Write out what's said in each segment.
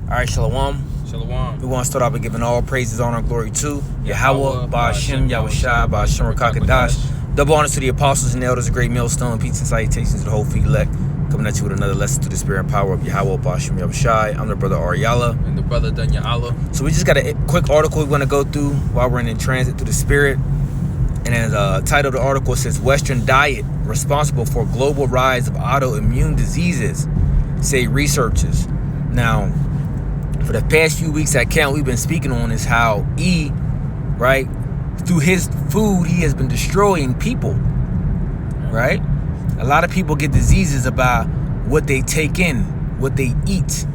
All right, Shalom. Shalom. We want to start off by giving all praises, honor, and glory to Yahweh, Ba'ashem, Yahushai, Ba'ashem, Rakakadash. Double honors to the apostles and elders, a great millstone, peace and salutations to the whole feet elect. Coming at you with another lesson to the spirit and power of Yahweh, Ba'ashem, Yahushai. I'm the brother Ariala. And the brother Dunya Allah. So we just got a quick article we want to go through while we're in transit through the spirit. And as title of the article says, Western diet responsible for global rise of autoimmune diseases, say researchers. Now, for the past few weeks at Count, we've been speaking on is how E, right, through his food, he has been destroying people, right? A lot of people get diseases about what they take in, what they eat.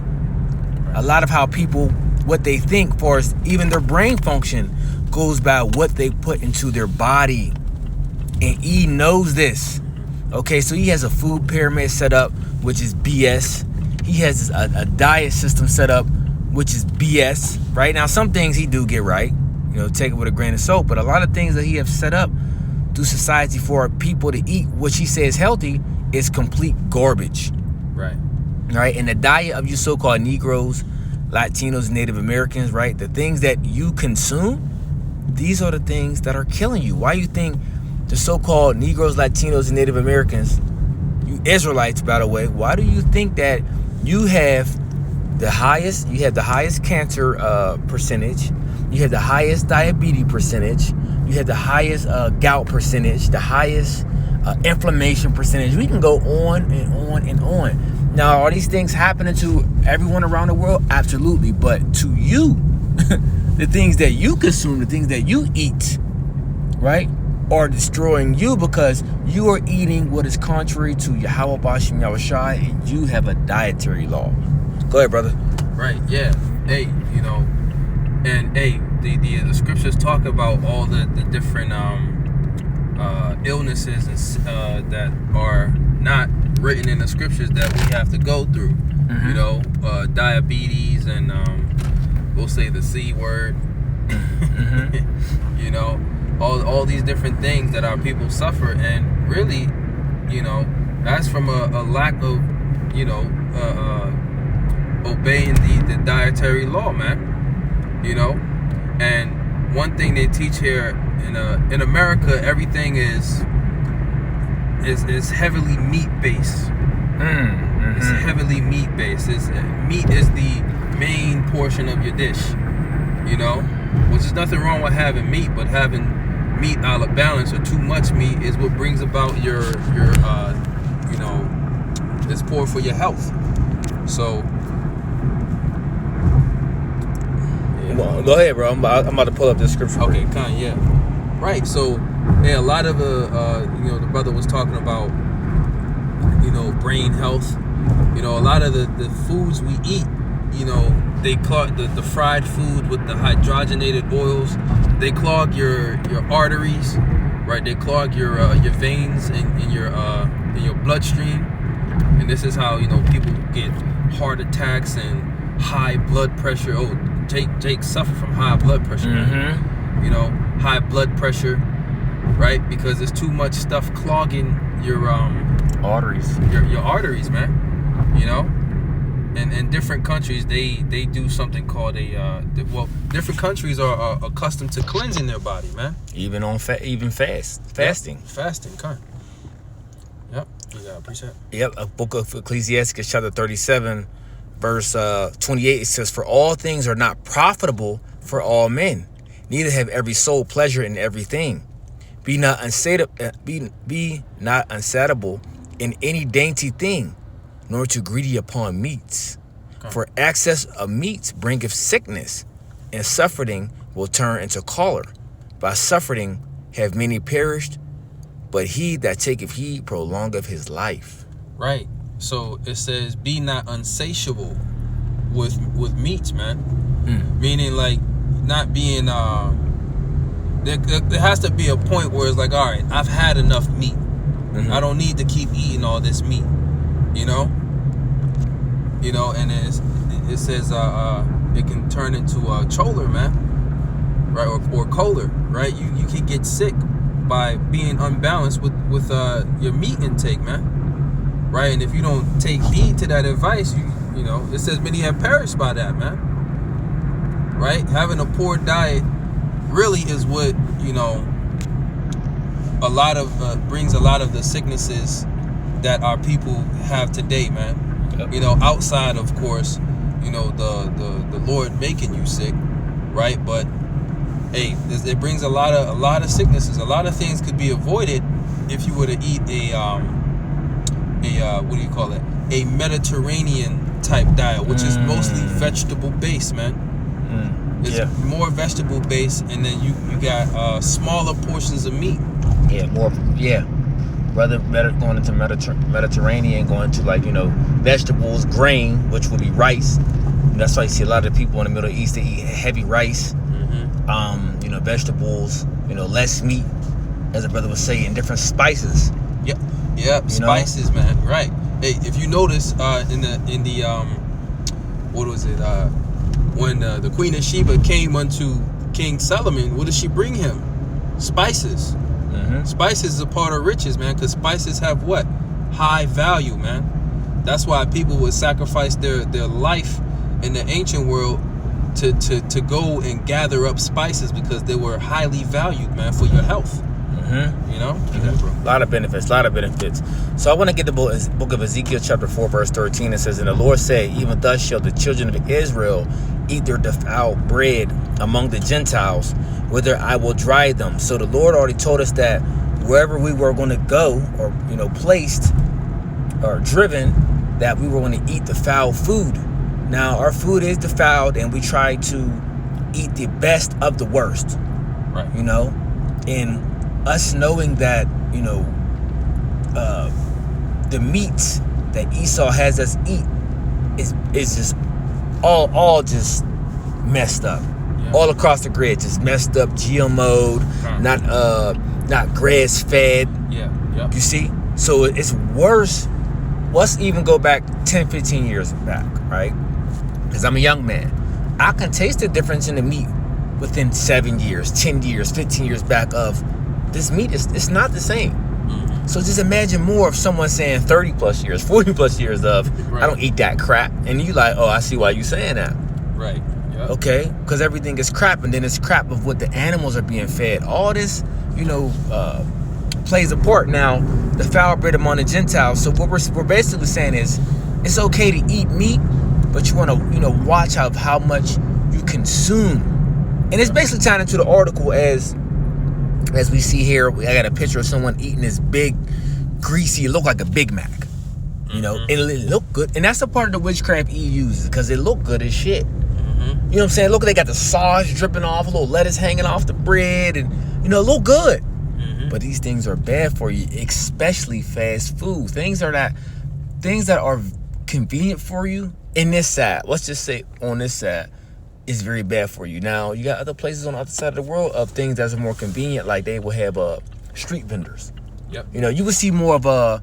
A lot of how people, what they think, for us, even their brain function goes by what they put into their body. And E knows this. Okay, so he has a food pyramid set up, which is BS. He has a diet system set up, which is BS, right? Now, some things he do get right, take it with a grain of salt, but a lot of things that he have set up through society for people to eat, which he says healthy, is complete garbage. Right. Right, and the diet of you so-called Negroes, Latinos, Native Americans, right? The things that you consume, these are the things that are killing you. Why you think the so-called Negroes, Latinos, and Native Americans, you Israelites, by the way, why do you think that you have the highest cancer percentage, you have the highest diabetes percentage, you have the highest gout percentage, the highest inflammation percentage? We can go on and on and on. Now, are these things happening to everyone around the world? Absolutely. But to you, the things that you consume, the things that you eat, right, are destroying you because you are eating what is contrary to Yahweh, Ba'ashem, Yahushai, and you have a dietary law. Go ahead, brother. Right, yeah. Hey, and hey, the scriptures talk about all the different illnesses that are not written in the scriptures that we have to go through. Mm-hmm. Diabetes and we'll say the C word. Mm-hmm. all these different things that our people suffer, and really, that's from a lack of obeying the dietary law, man. And one thing they teach here in America, everything is heavily meat based. Mm-hmm. It's heavily meat based. Meat is the main portion of your dish, which is nothing wrong with having meat, but having meat out of balance or too much meat is what brings about your it's poor for your health. So well, go ahead, bro. I'm about to pull up this scripture. Okay, yeah. Right. So, yeah, a lot of the brother was talking about, brain health. A lot of the foods we eat, they clog the fried food with the hydrogenated oils. They clog your arteries, right? They clog your veins in your bloodstream, and this is how people get heart attacks and high blood pressure. Oh, Jake suffer from high blood pressure. Mm-hmm. High blood pressure, right? Because there's too much stuff clogging your arteries. Your arteries, man. And in different countries they do something called different countries are accustomed to cleansing their body, man. Even on fasting. Yep. Fasting, kind. Yep. You got a precept? Yep. A book of Ecclesiastes, chapter 37, verse 28. It says, "For all things are not profitable for all men, neither have every soul pleasure in everything. Be not unsatiable in any dainty thing, nor too greedy upon meats. For excess of meats bringeth sickness, and suffering will turn into choler. By suffering have many perished, but he that taketh heed prolongeth his life." Right. So it says, "Be not unsatiable with meats, man." Meaning, like, not being there has to be a point where it's like, all right, I've had enough meat. Mm-hmm. I don't need to keep eating all this meat, and it says it can turn into a choler, man, right, or choler, right? You can get sick by being unbalanced with your meat intake, man, right? And if you don't take heed to that advice, You know, it says many have perished by that, man. Right? Having a poor diet really is what, you know, a lot of brings a lot of the sicknesses that our people have today, man. Yep. You know, outside, of course, you know, the Lord making you sick, right? But hey, it brings a lot of sicknesses. A lot of things could be avoided if you were to eat a what do you call it? A Mediterranean type diet, which is mostly vegetable based, man. It's more vegetable based, and then you got smaller portions of meat. Rather going into Mediterranean, going to, like, you know, vegetables, grain, which would be rice. That's why you see a lot of people in the Middle East, they eat heavy rice. You know, vegetables, you know, less meat, as a brother would say, and different spices. Yep, spices, man. Right. Hey, if you notice, in the what was it? When the Queen of Sheba came unto King Solomon, what did she bring him? Spices. Spices is a part of riches, man, because spices have what? High value, man. That's why people would sacrifice their life in the ancient world to go and gather up spices, because they were highly valued, man, for your health. You know? A lot of benefits. So I want to get the book of Ezekiel chapter 4 verse 13. It says, and the Lord said, even thus shall the children of Israel eat their defiled bread among the Gentiles, whither I will drive them. So the Lord already told us that wherever we were going to go, or, you know, placed or driven, that we were going to eat defiled food. Now our food is defiled, and we try to eat the best of the worst. Right. You know, and us knowing that, you know, the meats that Esau has us eat is just all just messed up. All across the grid, just messed up, GMO'd, not grass fed. You see? So it's worse. Let's even go back 10, 15 years back, right? Because I'm a young man. I can taste the difference in the meat within 7 years, 10 years, 15 years back of this meat. It's not the same. So just imagine more of someone saying 30 plus years, 40 plus years of, I don't eat that crap. And you like, oh, I see why you saying that. Right. Okay, because everything is crap, and then it's crap of what the animals are being fed. All this, you know, plays a part. Now, the foul bread among the Gentiles. So what we're basically saying is, it's okay to eat meat, but you want to, you know, watch how much you consume. And it's basically tied into the article as we see here. I got a picture of someone eating this big, greasy, it looked like a Big Mac. You know, and it looked good. And that's the part of the witchcraft E uses, because it looked good as shit. You know what I'm saying? Look, they got the sauce dripping off, a little lettuce hanging off the bread, and, you know, it look good. But these things are bad for you, especially fast food. Things that are convenient for you in this side, let's just say on this side, is very bad for you. Now, you got other places on the other side of the world of things that's more convenient, like they will have street vendors. You know, you would see more of the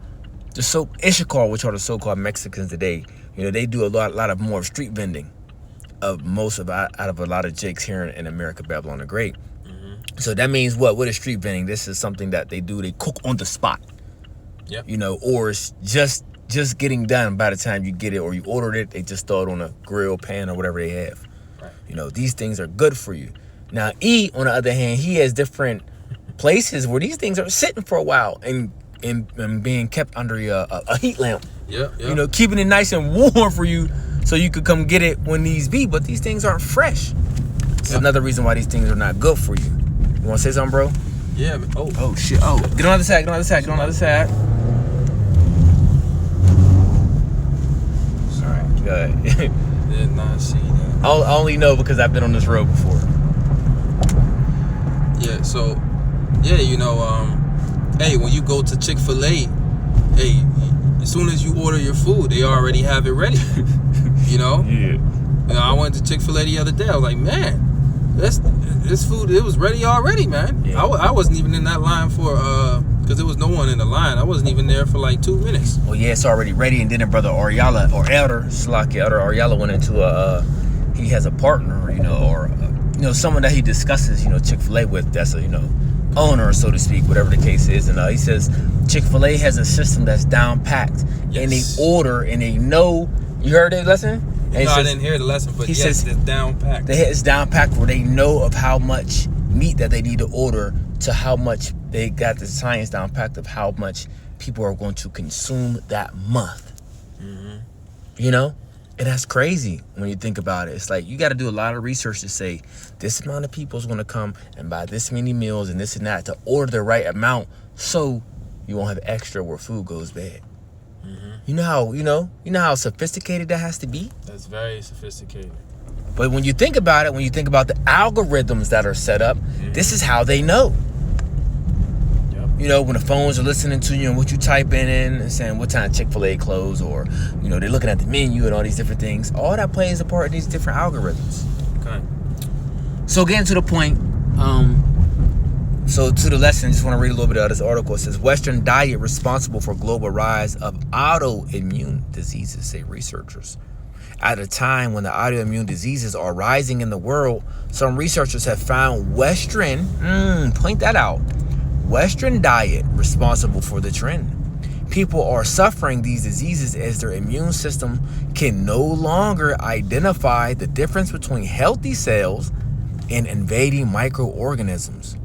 Ishikar, which are the so-called Mexicans today. You know, they do a lot of more street vending of out of a lot of jigs here in America, Babylon the Great. So that means what is street vending? This is something that they do. They cook on the spot. You know, or it's just getting done by the time you get it, or you ordered it, they just throw it on a grill, pan, or whatever they have. You know, these things are good for you. Now, E, on the other hand, he has different places where these things are sitting for a while and being kept under a heat lamp. You know, keeping it nice and warm for you, so you could come get it when these be. But these things aren't fresh. It's another reason why these things are not good for you. You want to say something, bro? Yeah. Man. Oh shit. Oh, get on the other side. Get on the other side. All right. Go ahead. Did not see that. I only know because I've been on this road before. Yeah. So, yeah, you know, hey, when you go to Chick-fil-A, hey, as soon as you order your food, they already have it ready. You know? You know, I went to Chick-fil-A the other day. I was like, man, this food, it was ready already, man. I wasn't even in that line for because there was no one in the line. I wasn't even there for like 2 minutes. Well, yeah, it's already ready. And then brother Ariala, or Elder Ariala went into he has a partner, you know, or you know, someone that he discusses, you know, Chick-fil-A with. That's a, you know, owner, so to speak, whatever the case is. And he says Chick-fil-A has a system that's down packed, and they order and they know You heard the lesson? No, I didn't hear the lesson, but yes, it's down packed. It's down packed where they know of how much meat that they need to order to how much they got the science down packed of how much people are going to consume that month. Mm-hmm. You know? And that's crazy when you think about it. It's like you got to do a lot of research to say this amount of people is going to come and buy this many meals and this and that to order the right amount so you won't have extra where food goes bad. Mm-hmm. You know how sophisticated that has to be? That's very sophisticated. But when you think about it, when you think about the algorithms that are set up, this is how they know. Yep. You know, when the phones are listening to you and what you type in and saying what time Chick-fil-A closed, or, you know, they're looking at the menu and all these different things. All that plays a part in these different algorithms. Okay. So getting to the point, so to the lesson, just want to read a little bit of this article. It says, Western diet responsible for global rise of autoimmune diseases, say researchers. At a time when the autoimmune diseases are rising in the world, some researchers have found Western diet responsible for the trend. People are suffering these diseases as their immune system can no longer identify the difference between healthy cells and invading microorganisms.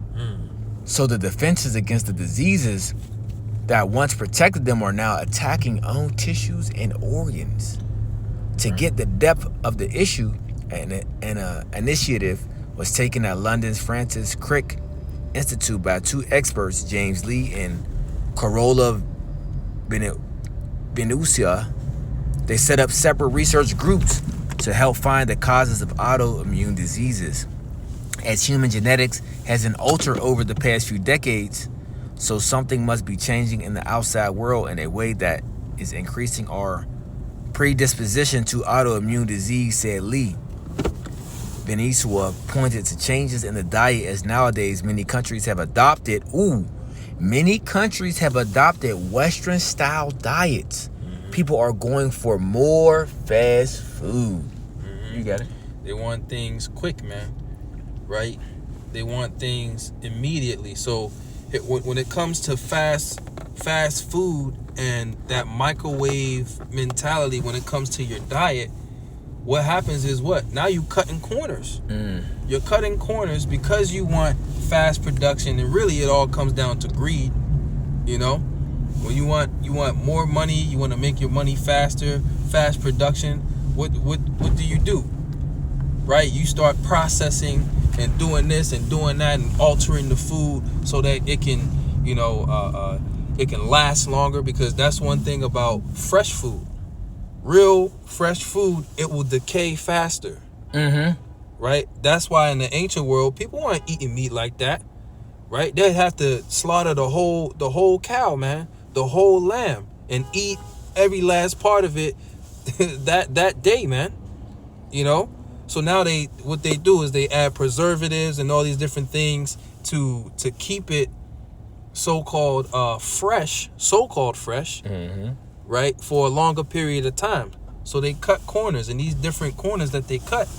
So the defenses against the diseases that once protected them are now attacking own tissues and organs. To get the depth of the issue, an initiative was taken at London's Francis Crick Institute by two experts, James Lee and Carola Benusia. They set up separate research groups to help find the causes of autoimmune diseases. As human genetics has been altered over the past few decades, so something must be changing in the outside world in a way that is increasing our predisposition to autoimmune disease, said Lee. Benisua pointed to changes in the diet as nowadays many countries have adopted Western style diets. People are going for more fast food. You got it? They want things quick, man. Right? They want things immediately. So when it comes to fast food and that microwave mentality, when it comes to your diet, what happens is what? Now you cutting corners. You're cutting corners because you want fast production, and really it all comes down to greed. You know, when you want more money, you want to make your money faster, fast production. What do you do? Right? You start processing and doing this and doing that and altering the food so that it can, it can last longer, because that's one thing about fresh food. Real fresh food, it will decay faster. Right? That's why in the ancient world, people weren't eating meat like that. Right? They'd have to slaughter the whole cow, man, the whole lamb, and eat every last part of it that day, man. You know? So now what they do is they add preservatives and all these different things to keep it so-called fresh, right, for a longer period of time. So they cut corners, and these different corners that they cut,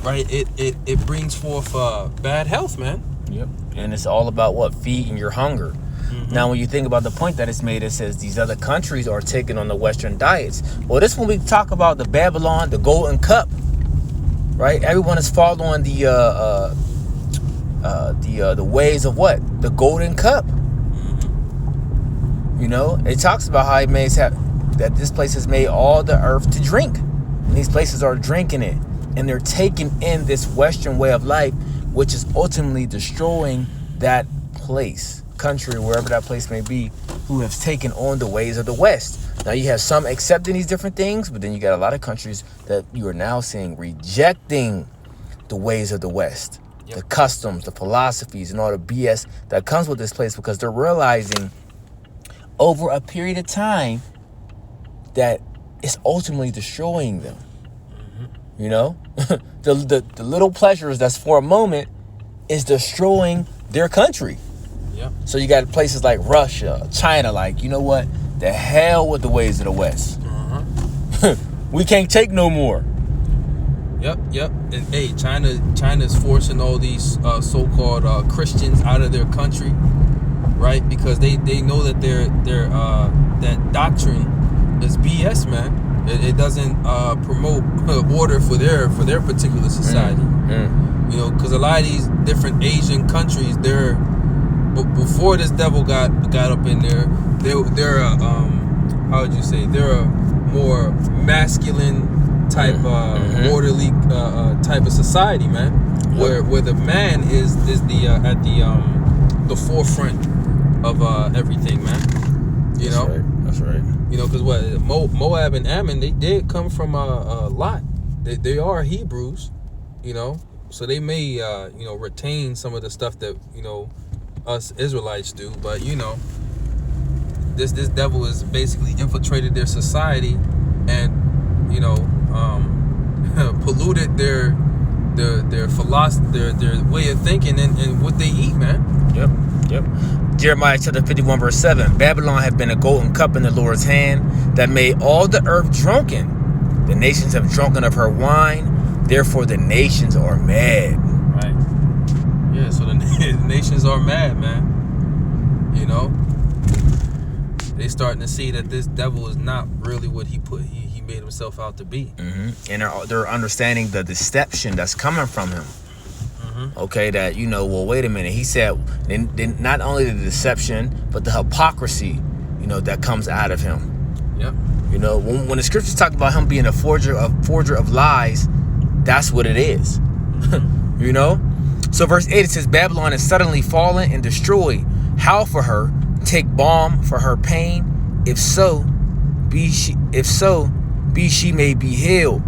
right, it brings forth bad health, man. Yep. And it's all about what? Feeding your hunger. Now, when you think about the point that it's made, it says these other countries are taking on the Western diets. Well, this when we talk about the Babylon, the Golden Cup, right? Everyone is following the ways of what? The Golden Cup. You know, it talks about how that this place has made all the earth to drink. And these places are drinking it, and they're taking in this Western way of life, which is ultimately destroying that place, country, wherever that place may be, who have taken on the ways of the West. Now you have some accepting these different things, but then you got a lot of countries that you are now seeing rejecting the ways of the West, the customs, the philosophies, and all the BS that comes with this place, because they're realizing over a period of time that it's ultimately destroying them. You know, the little pleasures that's for a moment is destroying their country. So you got places like Russia, China, like, you know what? The hell with the ways of the West. We can't take no more. Yep. And hey, China's forcing all these so-called Christians out of their country, right? Because they know that their that doctrine is BS, man. It doesn't promote order for their particular society. You know, because a lot of these different Asian countries, before this devil got up in there, they're how would you say, they're a more masculine type, orderly type of society, man. Where the man is the at the forefront of everything, man. You know. That's right. You know, because Moab and Ammon, they did come from Lot. They are Hebrews, you know, so they may retain some of the stuff that us Israelites do, but this devil has basically infiltrated their society and polluted their philosophy, their way of thinking and what they eat, man. Yep. Jeremiah chapter 51 verse 7. Babylon had been a golden cup in the Lord's hand that made all the earth drunken. The nations have drunken of her wine, therefore the nations are mad. Right. Yeah, so the nations are mad, man. They starting to see that this devil is not really what he made himself out to be. And they're understanding the deception that's coming from him. Okay, that well, wait a minute. He said, not only the deception, but the hypocrisy, that comes out of him. Yep. When the scriptures talk about him being a forger of lies, that's what it is. So verse 8, it says, Babylon is suddenly fallen and destroyed. Howl for her, take balm for her pain. If so, be she may be healed.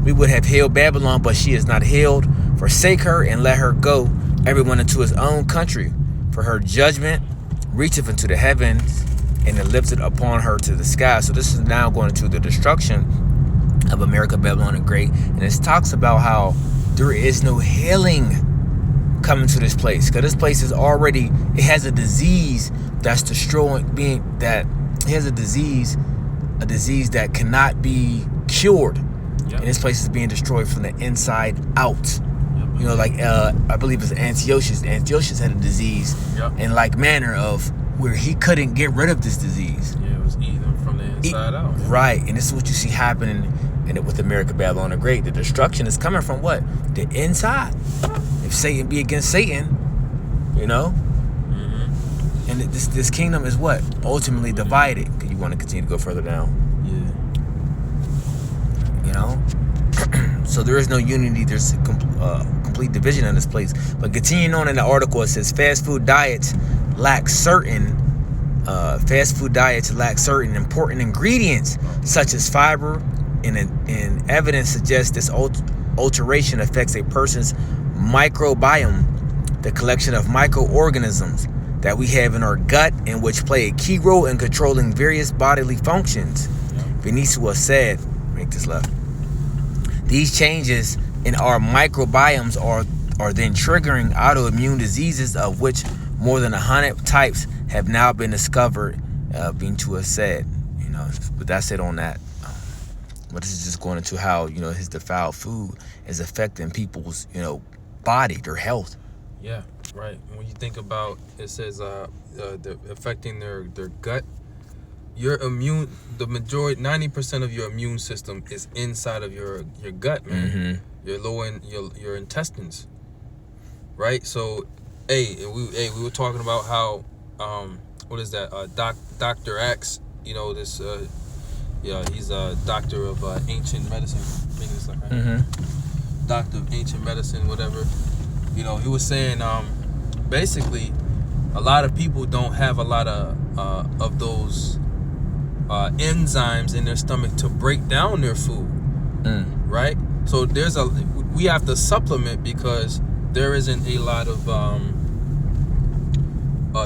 We would have healed Babylon, but she is not healed. Forsake her and let her go, everyone into his own country. For her judgment reacheth into the heavens, and it lifted upon her to the sky. So this is now going into the destruction of America, Babylon the Great. And it talks about how there is no healing coming to this place. Because this place is already, it has a disease that's destroying, it has a disease that cannot be cured. Yep. And this place is being destroyed from the inside out. I believe it's Antiochus. Antiochus had a disease in like manner of where he couldn't get rid of this disease. Yeah, it was eating from the inside out. Right, and this is what you see happening with America, Babylon the Great. The destruction is coming from what? The inside. If Satan be against Satan, and this kingdom is what? Ultimately divided. You want to continue to go further down? Yeah. So there is no unity. There's complete division in this place. But continuing on in the article, it says fast food diets lack certain important ingredients such as fiber, and evidence suggests this alteration affects a person's microbiome, the collection of microorganisms that we have in our gut and which play a key role in controlling various bodily functions. Benicio said, make this left. These changes in our microbiomes are then triggering autoimmune diseases, of which more than 100 types have now been discovered. Benicio said, but that's it on that. But this is just going into how his defiled food is affecting people's body, their health. Yeah, right. When you think about it, says affecting their gut. Your immune, the majority, 90% of your immune system is inside of your gut, man. Your intestines, right? So, we were talking about how, what is that? Dr. Axe, this, he's a doctor of ancient medicine. Making this like right? Doctor of ancient medicine, whatever. He was saying, basically, a lot of people don't have a lot of those enzymes in their stomach to break down their food, right? So we have to supplement because there isn't a lot of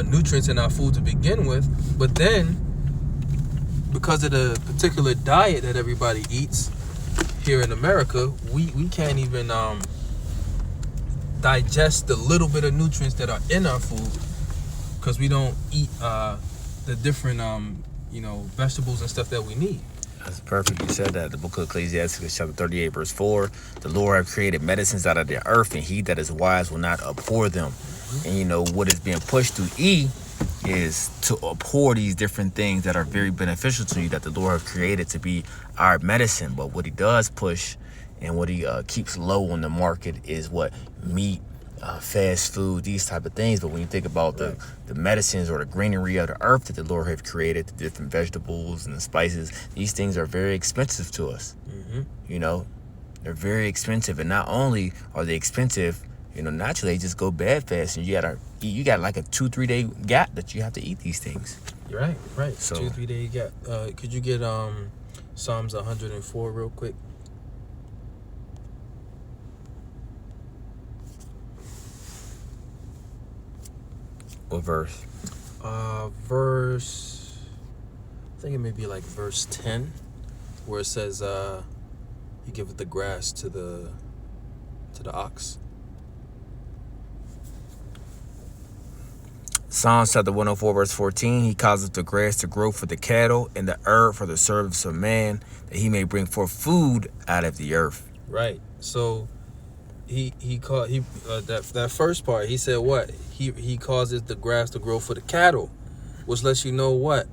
nutrients in our food to begin with. But then, because of the particular diet that everybody eats here in America, we can't even digest the little bit of nutrients that are in our food because we don't eat the different vegetables and stuff that we need. That's perfect. You said that. The book of Ecclesiastes, chapter 38, verse 4. The Lord have created medicines out of the earth, and he that is wise will not abhor them. And what is being pushed through E is to abhor these different things that are very beneficial to you, that the Lord has created to be our medicine. But what he does push and what he keeps low on the market is what? Meat, fast food, these type of things. But when you think about the medicines or the greenery of the earth that the Lord have created, the different vegetables and the spices, these things are very expensive to us. You know, they're very expensive. And not only are they expensive, you know, naturally they just go bad fast, and you got like a 2-3 day gap that you have to eat these things. Right. So 2-3 day gap. Could you get Psalms 104 real quick? what verse? Verse, I think it may be like verse 10, where it says, "He giveth the grass to the ox." Psalms chapter 104 verse 14. He causeth the grass to grow for the cattle, and the herb for the service of man, that he may bring forth food out of the earth. Right. So that first part, he said what? He causes the grass to grow for the cattle, which lets you know what?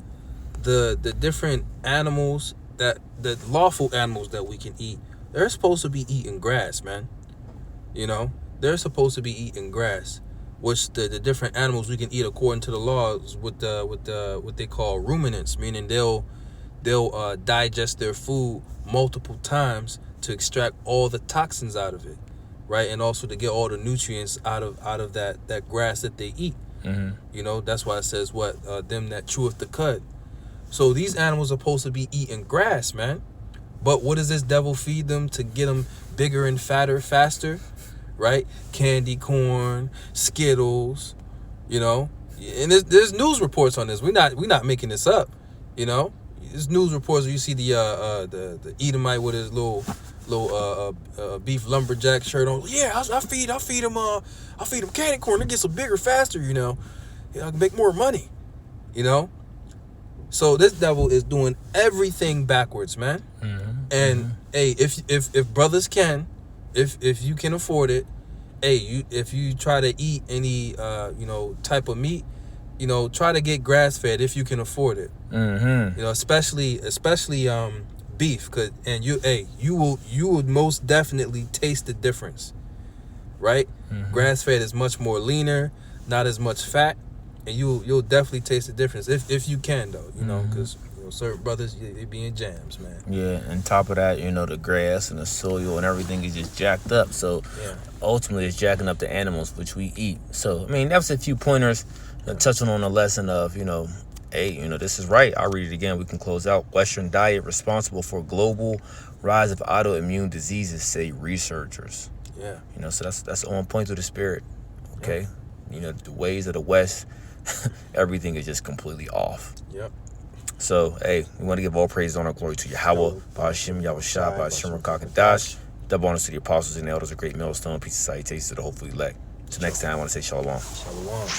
The different animals, that the lawful animals that we can eat, they're supposed to be eating grass, man. You know, they're supposed to be eating grass, which the different animals we can eat according to the laws with what they call ruminants, meaning they'll digest their food multiple times to extract all the toxins out of it, right? And also to get all the nutrients out of that grass that they eat. You know, that's why it says what? Them that cheweth the cud. So these animals are supposed to be eating grass, man. But what does this devil feed them to get them bigger and fatter faster? Right? Candy corn, Skittles, you know. And there's news reports on this. We're not making this up, you know. There's news reports where you see the Edomite with his little beef lumberjack shirt on. Yeah, I feed him candy corn to get some bigger faster, you know. I can make more money, you know. So this devil is doing everything backwards, man. And hey, if brothers can, if you can afford it, hey, if you try to eat any type of meat, you know, try to get grass fed if you can afford it. You know, especially beef, you would most definitely taste the difference, right? Grass fed is much more leaner, not as much fat, and you'll definitely taste the difference if you can, though, you know, because certain brothers, they be in jams, man. Yeah, and top of that, you know, the grass and the soil and everything is just jacked up. So ultimately it's jacking up the animals which we eat. So I mean, that was a few pointers touching on the lesson of, you know, hey, you know, this is right. I'll read it again. We can close out. Western diet responsible for global rise of autoimmune diseases, say researchers. Yeah. You know, so that's on point to the spirit. Okay. You know, the ways of the West, everything is just completely off. Yep. So, hey, we want to give all praise, honor, glory to Yahweh, Ba'ashim, Yahushua, Ba'ashim, Rakakadash. Double honors to the apostles and the elders, a great millstone, peace and salutations to the hopefully elect. Till next time, I want to say shalom. Shalom.